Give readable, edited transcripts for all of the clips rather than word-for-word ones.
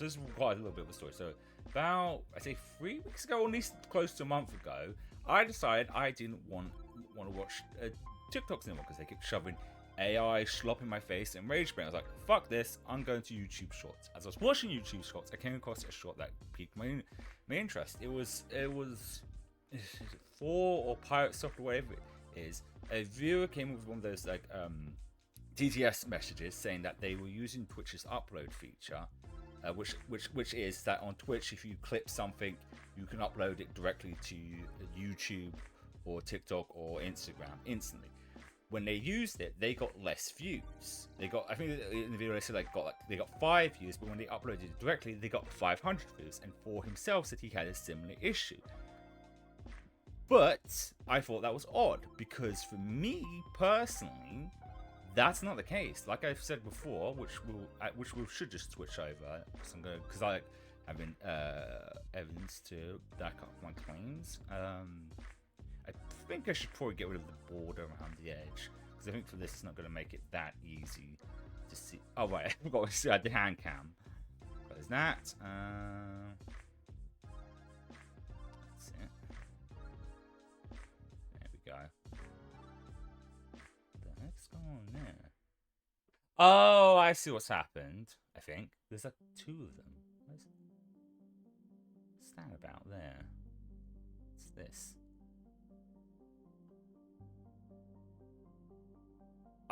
So this is quite a little bit of a story. So about, I say 3 weeks ago, or at least close to a month ago, I decided I didn't want to watch TikToks anymore because they kept shoving AI slop in my face and rage bait. I was like, fuck this, I'm going to YouTube Shorts. As I was watching YouTube Shorts, I came across a short that piqued my interest. It was for or Pirate Software, whatever it is. A viewer came with one of those like TTS messages saying that they were using Twitch's upload feature, which is that on Twitch, if you clip something, you can upload it directly to YouTube or TikTok or Instagram instantly. When they used it, they got less views. They got, I think in the video they said they got 5 views, but when they uploaded it directly, they got 500 views. And for himself said he had a similar issue. But I thought that was odd because for me personally, that's not the case. Like I've said before, which we should just switch over because I have evidence to back up my claims. I think I should probably get rid of the border around the edge because I think for this it's not going to make it that easy to see. Oh right, I forgot to see the hand cam. Close that. That's it. There we go. What the heck's going on there? Oh, I see what's happened. I think there's like 2 of them. What's that about there? What's this?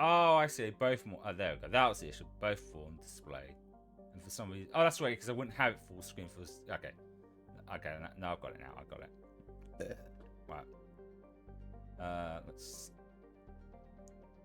Oh, I see. Both more. Oh, there we go. That was the issue. Both full on display. And for some reason, oh, that's right, because I wouldn't have it full screen for. Okay. Okay. No, I've got it now. I've got it. Right. Let's.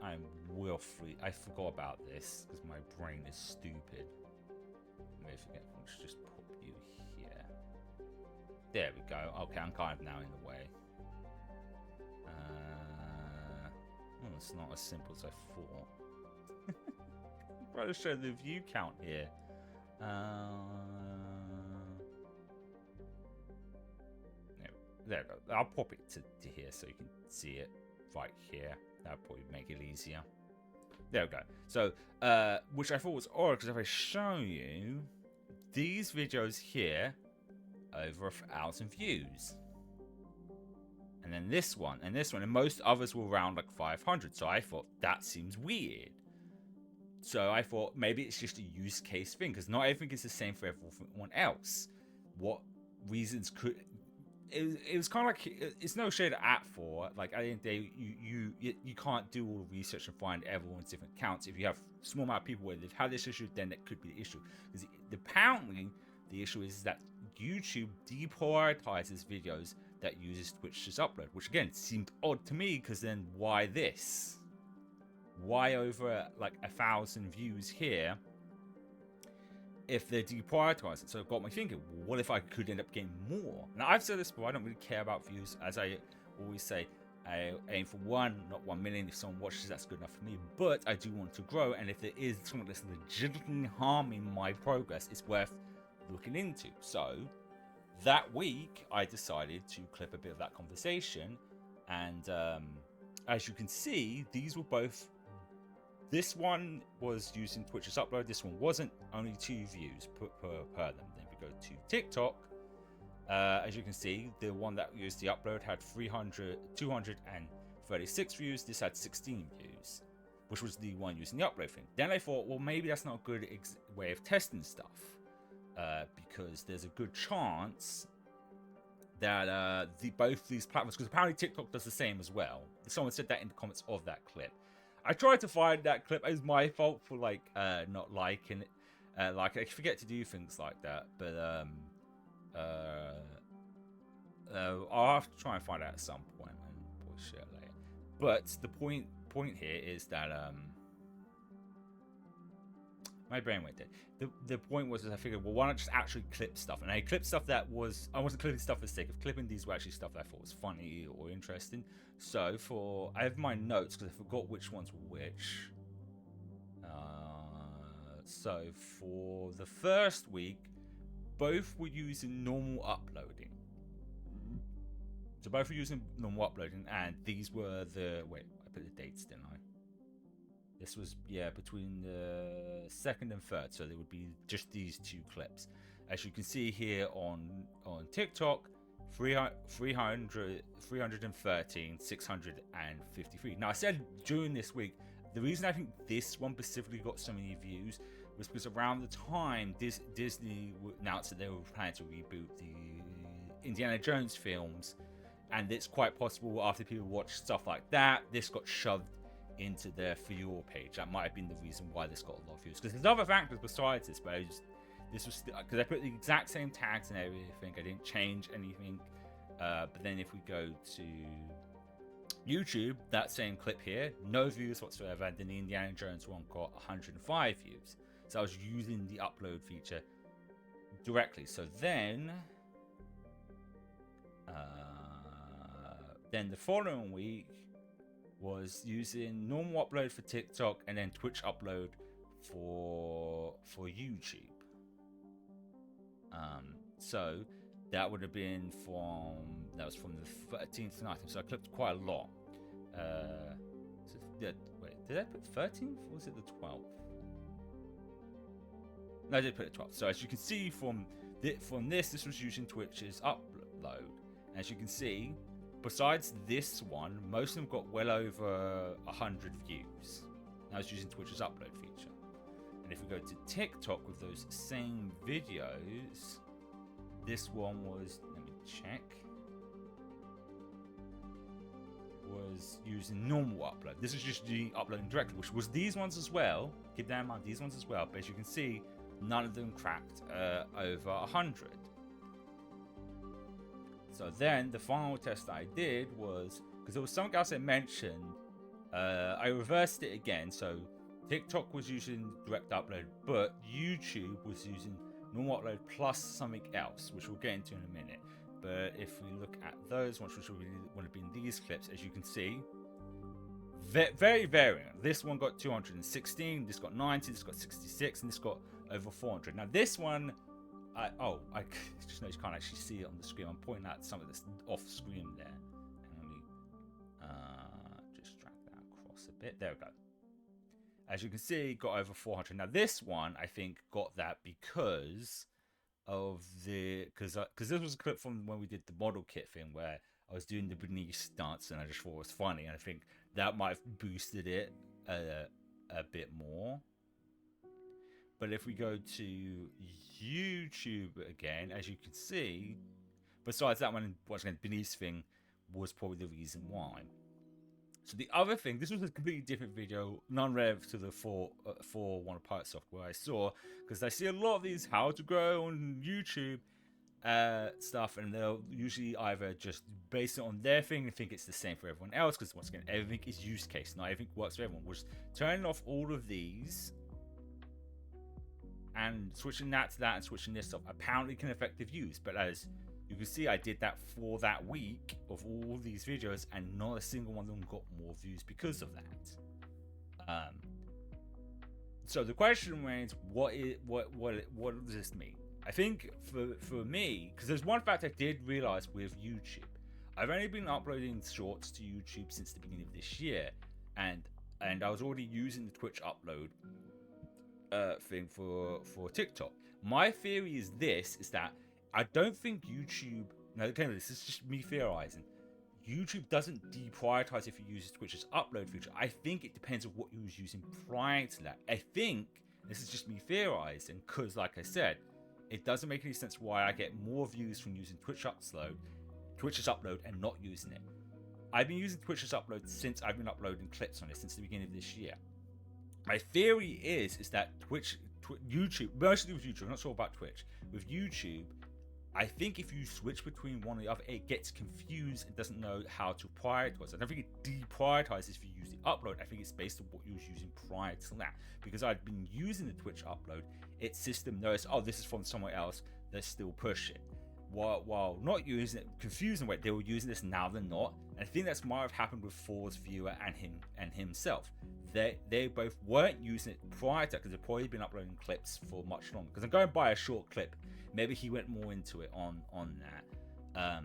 I'm willfully. I forgot about this because my brain is stupid. Maybe forget. Let's just pop you here. There we go. Okay, I'm kind of now in the way. Well, it's not as simple as I thought. I'm trying to show the view count here. There we go. I'll pop it to here so you can see it right here. That'll probably make it easier. There we go. So, which I thought was odd because if I show you these videos here, over 1,000 views. And then this one, and most others were around like 500. So I thought that seems weird. So I thought maybe it's just a use case thing because not everything is the same for everyone else. What reasons could it was kind of like it's no shade at for like at the end of the day you can't do all the research and find everyone's different accounts. If you have a small amount of people where they've had this issue, then that could be the issue. Because apparently the issue is that YouTube deprioritizes videos that uses Twitch to upload, which again seemed odd to me because then why this? Why over like 1,000 views here if they're deprioritizing? So it got me thinking, what if I could end up getting more? Now I've said this before, I don't really care about views. As I always say, I aim for 1, not 1 million. If someone watches, that's good enough for me. But I do want to grow, and if there is something that's legitimately harming my progress, it's worth looking into. So that week, I decided to clip a bit of that conversation, and as you can see, these were both. This one was using Twitch's upload. This one wasn't. Only 2 views per them. Then we go to TikTok. As you can see, the one that used the upload had 236 views. This had 16 views, which was the one using the upload thing. Then I thought, well, maybe that's not a good way of testing stuff. Because there's a good chance that both these platforms, because apparently TikTok does the same as well. Someone said that in the comments of that clip. I tried to find that clip. It was my fault for like not liking it. Like I forget to do things like that, but I'll have to try and find out at some point and we'll share it later. But the point here is that my brain went dead. The point was that I figured, well, why not just actually clip stuff? And I clipped stuff that was... I wasn't clipping stuff for the sake of clipping. These were actually stuff that I thought was funny or interesting. So I have my notes because I forgot which ones were which. So for the first week, both were using normal uploading. So both were using normal uploading, and these were the... Wait, I put the dates, didn't I? This was, yeah, between the second and third, so there would be just these 2 clips. As you can see here on TikTok, 313, 653. Now, I said during this week, the reason I think this one specifically got so many views was because around the time Disney announced that they were planning to reboot the Indiana Jones films, and it's quite possible after people watch stuff like that, this got shoved into their For You page. That might have been the reason why this got a lot of views. Because there's other factors besides this, but this was because I put the exact same tags and everything. I didn't change anything. But then if we go to YouTube, that same clip here, no views whatsoever. And then the Indiana Jones one got 105 views. So I was using the upload feature directly. So then the following week was using normal upload for TikTok and then Twitch upload for YouTube. So that would have been from the 13th to 19th. So I clipped quite a lot. Wait, did I put 13th or was it the 12th? No, I did put it 12th. So as you can see from this was using Twitch's upload. As you can see, besides this one, most of them got well over 100 views. I was using Twitch's upload feature. And if we go to TikTok with those same videos, this one was, let me check, was using normal upload. This is just the uploading directly, which was these ones as well. Keep that in mind, these ones as well. But as you can see, none of them cracked over 100. So then the final test I did was, because there was something else I mentioned, I reversed it again. So TikTok was using direct upload, but YouTube was using normal upload plus something else, which we'll get into in a minute. But if we look at those ones, which would have been these clips, as you can see, very varying. This one got 216, this got 90, this got 66, and this got over 400. Now this one, I just know you can't actually see it on the screen. I'm pointing out some of this off screen there. And let me just drag that across a bit. There we go. As you can see, got over 400. Now this one, I think, got that because of because this was a clip from when we did the model kit thing where I was doing the Benice dance and I just thought it was funny, and I think that might have boosted it a bit more. But if we go to YouTube again, as you can see, besides that one, once again, Benice thing was probably the reason why. So the other thing, this was a completely different video, non-rev to the 4 Pirate software I saw, because I see a lot of these how to grow on YouTube stuff, and they'll usually either just base it on their thing and think it's the same for everyone else, because once again, everything is use case, not everything works for everyone. We're just turning off all of these and switching that to that and switching this off apparently can affect the views, but as you can see, I did that for that week of all these videos, and not a single one of them got more views because of that. So the question remains: what does this mean? I think for me, because there's one fact I did realize with YouTube, I've only been uploading shorts to YouTube since the beginning of this year, and I was already using the Twitch upload thing for TikTok. My theory is that I don't think YouTube, no, okay, this is just me theorizing, YouTube doesn't deprioritize if you use Twitch's upload feature. I think it depends on what you was using prior to that. I think this is just me theorizing, because like I said, it doesn't make any sense why I get more views from using Twitch's upload and not using it. I've been using Twitch's upload since I've been uploading clips on it since the beginning of this year. My theory is that YouTube, mostly with YouTube, I'm not sure about Twitch, with YouTube, I think if you switch between one or the other, it gets confused and doesn't know how to prioritize. I don't think it deprioritizes if you use the upload. I think it's based on what you was using prior to that. Because I'd been using the Twitch upload, its system knows, oh, this is from somewhere else, let's still push it. While not using it, confusing way, they were using this, now they're not. And I think that's might have happened with Thor's viewer and himself. They both weren't using it prior to that, because they've probably been uploading clips for much longer. Because I'm going by a short clip. Maybe he went more into it on that.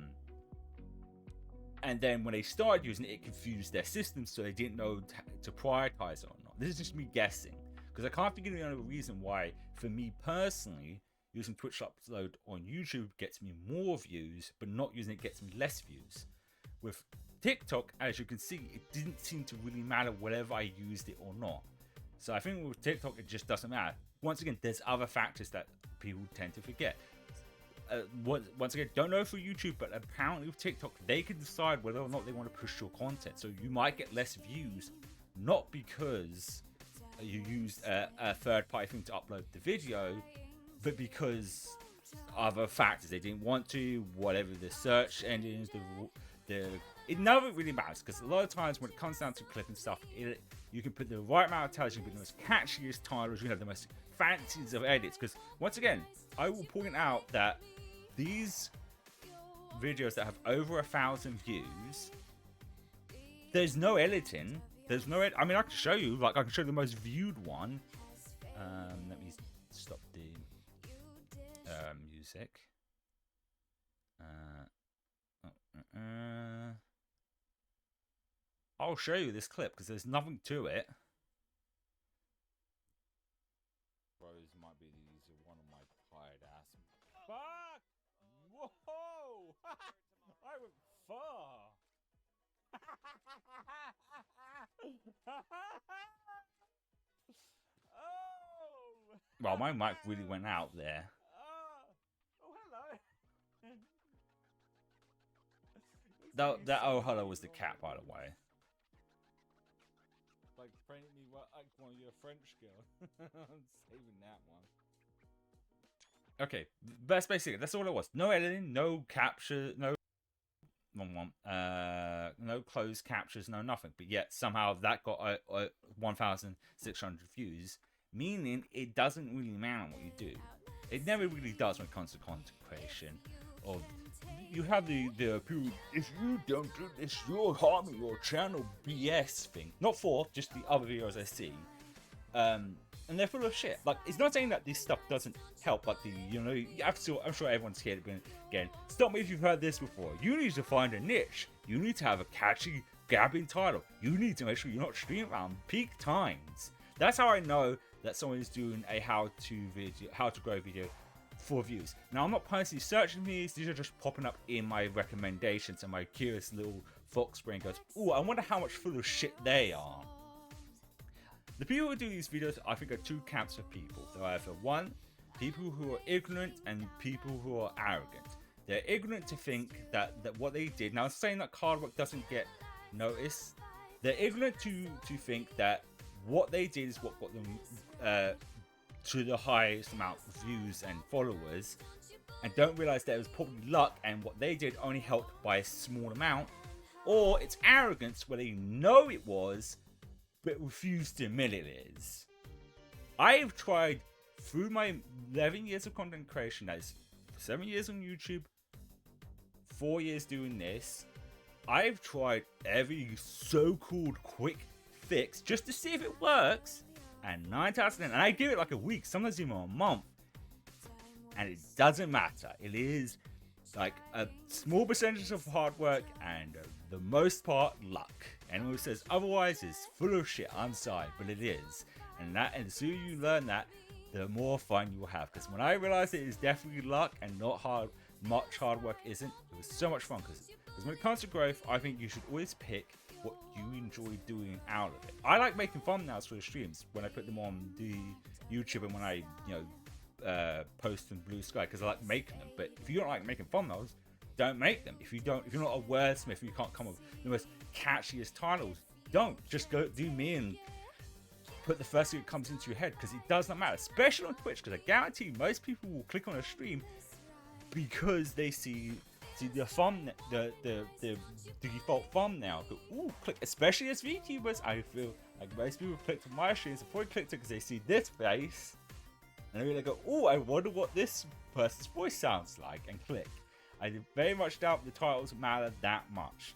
And then when they started using it, it confused their system, so they didn't know to prioritize it or not. This is just me guessing, because I can't think of any other reason why, for me personally, using Twitch upload on YouTube gets me more views, but not using it gets me less views. With TikTok, as you can see, it didn't seem to really matter whether I used it or not. So I think with TikTok, it just doesn't matter. Once again, there's other factors that people tend to forget. Once again, don't know for YouTube, but apparently with TikTok, they can decide whether or not they want to push your content. So you might get less views, not because you used a third-party thing to upload the video, but because other factors. They didn't want to, whatever the search engines, it never really matters, because a lot of times when it comes down to clipping stuff, you can put the right amount of tags, you can put the most catchiest titles, you have the most fanciest of edits. Because once again, I will point out that these videos that have over 1,000 views, there's no editing. There's no I mean, I can show you, like I can show you the most viewed one. Let me stop the music. I'll show you this clip because there's nothing to it. Bros might be one of my tired ass. Fuck! Whoa! I went far. Oh! Well, my mic really went out there. Oh, hello. That oh hello was the cat, by the way. Like painted me like one of your French girl. I'm saving that one. Okay, that's basically it. That's all it was. No editing, no capture, no no closed captures, no nothing. But yet somehow that got 1,600 views, meaning it doesn't really matter what you do. It never really does when it comes to content creation. Or you have the people, if you don't do this, you're harming your channel BS thing. Not for just the other videos I see. And they're full of shit. Like, it's not saying that this stuff doesn't help, but I'm sure everyone's here again. Stop me if you've heard this before. You need to find a niche. You need to have a catchy, grabbing title. You need to make sure you're not streaming around peak times. That's how I know that someone is doing a how to grow video for views. Now, I'm not personally searching these are just popping up in my recommendations, and my curious little fox brain goes, ooh, I wonder how much full of shit they are. The people who do these videos, I think, are two camps of people. They're either one, people who are ignorant, and people who are arrogant. They're ignorant to think that what they did, now saying that hard work doesn't get noticed, they're ignorant to think that what they did is what got them to the highest amount of views and followers, and don't realize that it was probably luck and what they did only helped by a small amount. Or it's arrogance where they know it was but refuse to admit it is. I've tried through my 11 years of content creation, that is 7 years on YouTube, 4 years doing this, I've tried every so-called quick fix just to see if it works, and 9 times out of 10, and I give it like a week, sometimes even a month, and it doesn't matter. It is like a small percentage of hard work and the most part luck. Anyone who says otherwise is full of shit. I'm sorry, but it is. And the sooner you learn that, the more fun you will have. Because when I realized it is definitely luck and not much hard work isn't, it was so much fun. Because when it comes to growth, I think you should always pick what you enjoy doing out of it. I like making thumbnails for the streams when I put them on the YouTube and when I post in Blue Sky, because I like making them. But if you don't like making thumbnails, don't make them. If you're not a wordsmith, you can't come up with the most catchiest titles, don't. Just go do me and put the first thing that comes into your head, because it does not matter, especially on Twitch, because I guarantee most people will click on a stream because they see the thumbnail, the default thumbnail. Go, ooh, click. Especially as VTubers, I feel like most people click on my streams before they clicked it because they see this face and they go, ooh, I wonder what this person's voice sounds like, and click. I very much doubt the titles matter that much.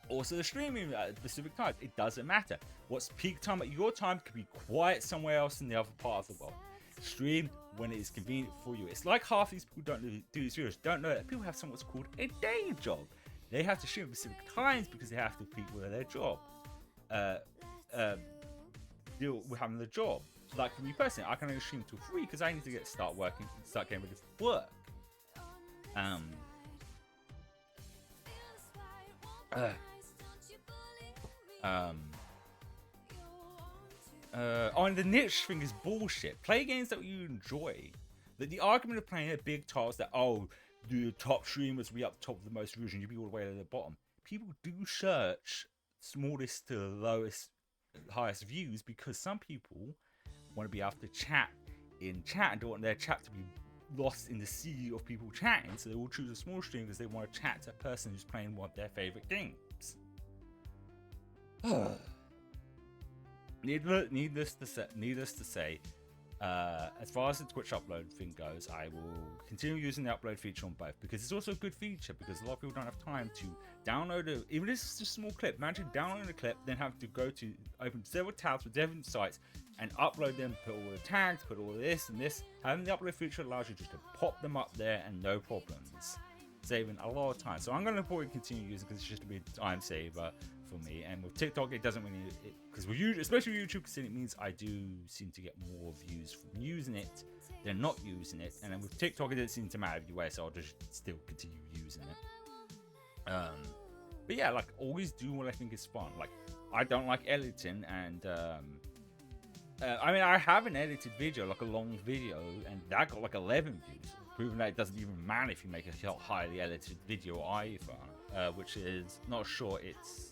Also, the streaming at specific times, it doesn't matter. What's peak time at your time could be quiet somewhere else in the other part of the world. Stream when it is convenient for you. It's like half these people don't do these videos, don't know that people have something what's called a day job. They have to stream at specific times because they have to compete with their job. deal with having the job. Like for me personally, I can only stream till 3 because I need to start getting ready for work. And the niche thing is bullshit. Play games that you enjoy. The argument of playing a big titles that, oh, the top streamers will be up top of the most views and you'll be all the way to the bottom. People do search smallest to lowest, highest views because some people want to be able to chat in chat and don't want their chat to be lost in the sea of people chatting. So they will choose a small stream because they want to chat to a person who's playing one of their favorite games. Needless to say, as far as the Twitch upload thing goes, I will continue using the upload feature on both because it's also a good feature because a lot of people don't have time to download it. Even if it's just a small clip, imagine downloading a clip, then have to go to open several tabs with different sites and upload them, put all the tags, put all this and this. Having the upload feature allows you just to pop them up there and no problems, saving a lot of time. So I'm going to probably continue using because it's just a big time saver for me. And with TikTok, it doesn't really, because especially with YouTube, because it means I do seem to get more views from using it than not using it. And then with TikTok, it doesn't seem to matter either way, so I'll just still continue using it. But yeah, like always do what I think is fun. Like I don't like editing, and I mean I have an edited video, like a long video, and that got like 11 views, proving that it doesn't even matter if you make a highly edited video either, which is not sure it's.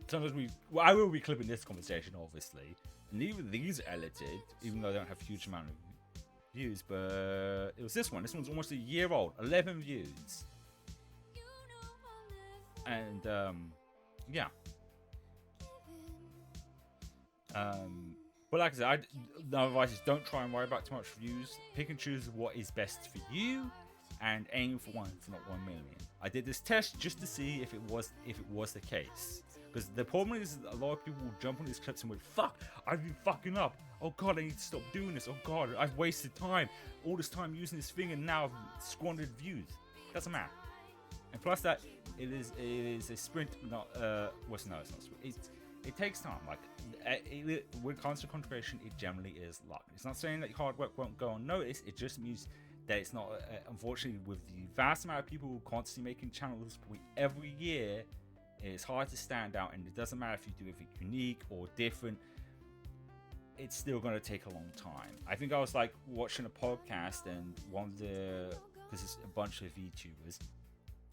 Sometimes I will be clipping this conversation, obviously, and even these are edited, even though they don't have a huge amount of views. But it was this one. This one's almost a year old, 11 views, and yeah. But like I said, the advice is don't try and worry about too much views. Pick and choose what is best for you, and aim for one, for not 1 million. I did this test just to see if it was the case. Because the problem is a lot of people will jump on these clips and go, fuck, I've been fucking up. Oh god, I need to stop doing this. Oh god, I've wasted time. All this time using this thing and now I've squandered views. Doesn't matter. And plus that, it is a sprint, not, no, it's not a sprint. It takes time. Like, with constant concentration, it generally is luck. It's not saying that hard work won't go unnoticed. It just means that it's not, unfortunately, with the vast amount of people constantly making channels every year, it's hard to stand out, and it doesn't matter if you do anything unique or different, it's still going to take a long time. I think I was like watching a podcast, and one of the, because it's a bunch of VTubers,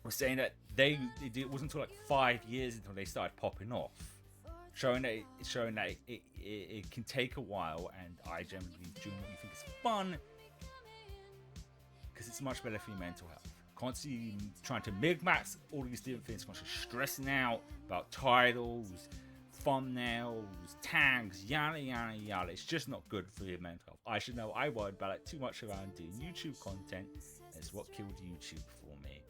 was saying that it wasn't until like 5 years until they started popping off, showing that it can take a while. And I generally do what you think is fun because it's much better for your mental health. Constantly trying to min-max all these different things, constantly stressing out about titles, thumbnails, tags, yada yada yada. It's just not good for your mental health. I should know. I worried about it too much around doing YouTube content. It's what killed YouTube for me.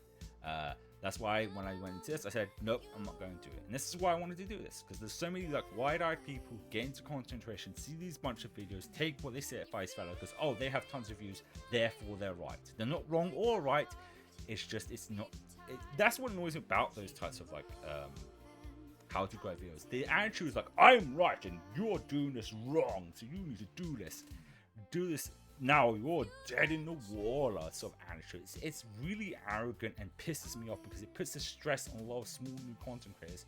That's why when I went into this, I said, nope, I'm not going to do it. And this is why I wanted to do this, because there's so many like wide-eyed people get into content creation, see these bunch of videos, take what they say at face value, because oh, they have tons of views, therefore they're right. They're not wrong or right. It's just, it's not. That's what annoys me about those types of like how to grow videos. The attitude is like, I'm right and you're doing this wrong, so you need to do this now. You're dead in the water sort of attitude. It's really arrogant and pisses me off because it puts the stress on a lot of small new content creators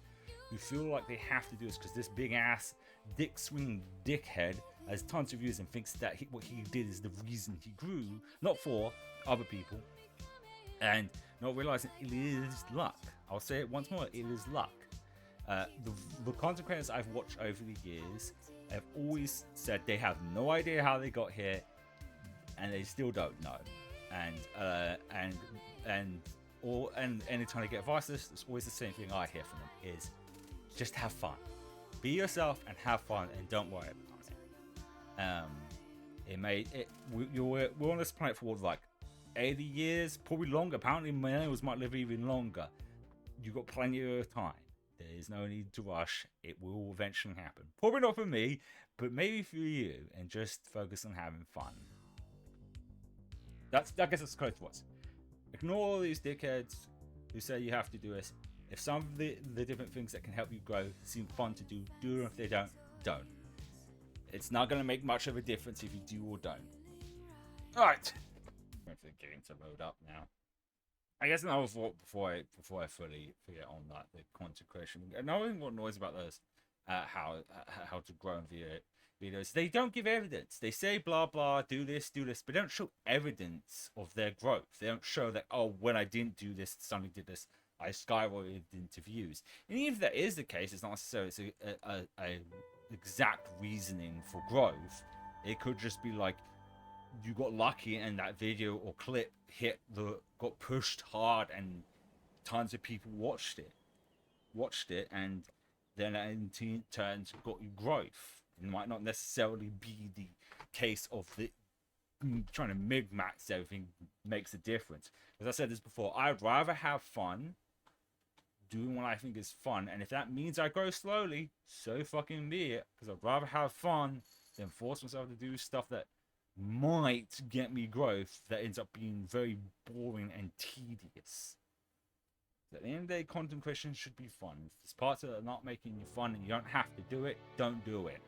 who feel like they have to do this because this big ass dick swinging dickhead has tons of views and thinks that what he did is the reason he grew, not for other people. And not realizing it is luck. I'll say it once more, it is luck. The content creators I've watched over the years have always said they have no idea how they got here, and they still don't know. And anytime they get advice, it's always the same thing I hear from them is just have fun, be yourself, and have fun, and don't worry about it. We're on this planet for like 80 years, probably longer. Apparently millennials might live even longer. You've got plenty of time. There is no need to rush. It will eventually happen. Probably not for me, but maybe for you, and just focus on having fun. I guess that's close to us. Ignore all these dickheads who say you have to do this. If some of the different things that can help you grow seem fun to do, do them. If they don't. It's not going to make much of a difference if you do or don't. Alright. Wait for the game to load up now. I guess another thought before I fully forget on that, the content creation. Another thing what annoys about those how to grow in videos, they don't give evidence. They say blah blah, do this, but they don't show evidence of their growth. They don't show that, oh, when I didn't do this, suddenly did this, I skyrocketed into views. And even if that is the case, it's not necessarily a exact reasoning for growth. It could just be like you got lucky and that video or clip got pushed hard and tons of people watched it, and then in turn got you growth. It might not necessarily be the case of the trying to mig-max everything makes a difference. As I said this before, I'd rather have fun doing what I think is fun, and if that means I grow slowly, so fucking be it, because I'd rather have fun than force myself to do stuff that might get me growth that ends up being very boring and tedious. At the end of the day, content creation should be fun. If there's parts that are not making you fun and you don't have to do it, don't do it.